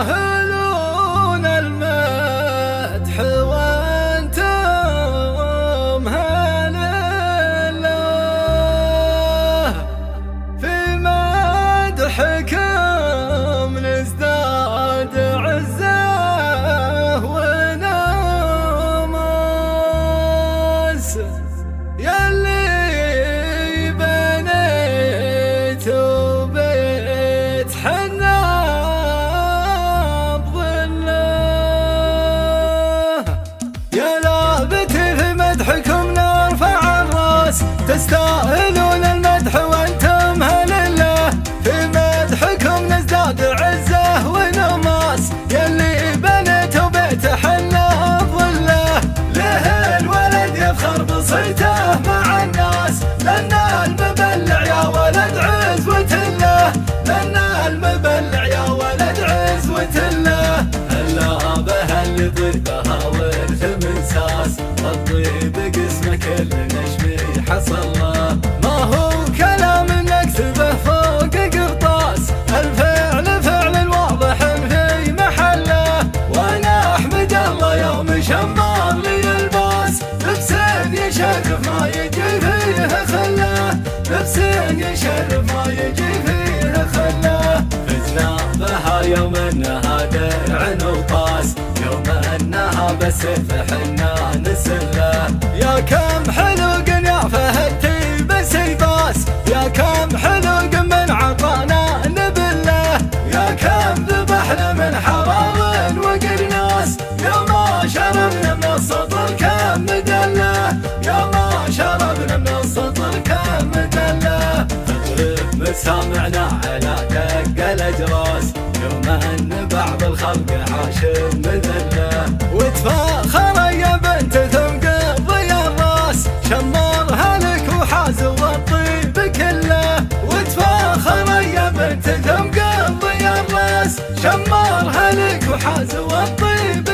تستاهلون المدح وانتم هل الله في مدحكم نزداد عزة ونماس يلي بنيتوا بيت حنا تستاهلون المدح وانتم هل الله في مدحكم نزداد عزة ونماس يلي بنيتوا بيت حنا بظله له الولد يفخر بصيته مع الناس لأن المبلع يا ولد عزوة الله لأن المبلع يا ولد عزوة الله هلا بها اللي ضربها ورث من ساس والطيب قسمه كل نشمي حصل له ما هو كلام نكتبه فوق قرطاس الفعل فعل الواضح في محله وانا احمد الله يوم شمر لي الباس لبسين يشرف ما يجي فيه خله لبسين يشرف ما يجي فيه خله فتنا بها يوم انها درع وطاس يوم انها بسيف حنا نسله يا كم حلوق يا فهدتي بسيباس يا كم حلوق من عطانا نبله يا كم ذبحنا من حرام وقرناس يا ما شربنا من السطر كم مدله يا ما شربنا من السطر كم مدله تغرب مسامعنا على دق الاجراس يوم ان بعض الخلق عاش مذله وتفاخر يا بنت ثم قضي الراس شمرها لك وحاز والطيب كله وتفاخر يا بنت ثم قضي الراس شمرها لك وحاز والطيب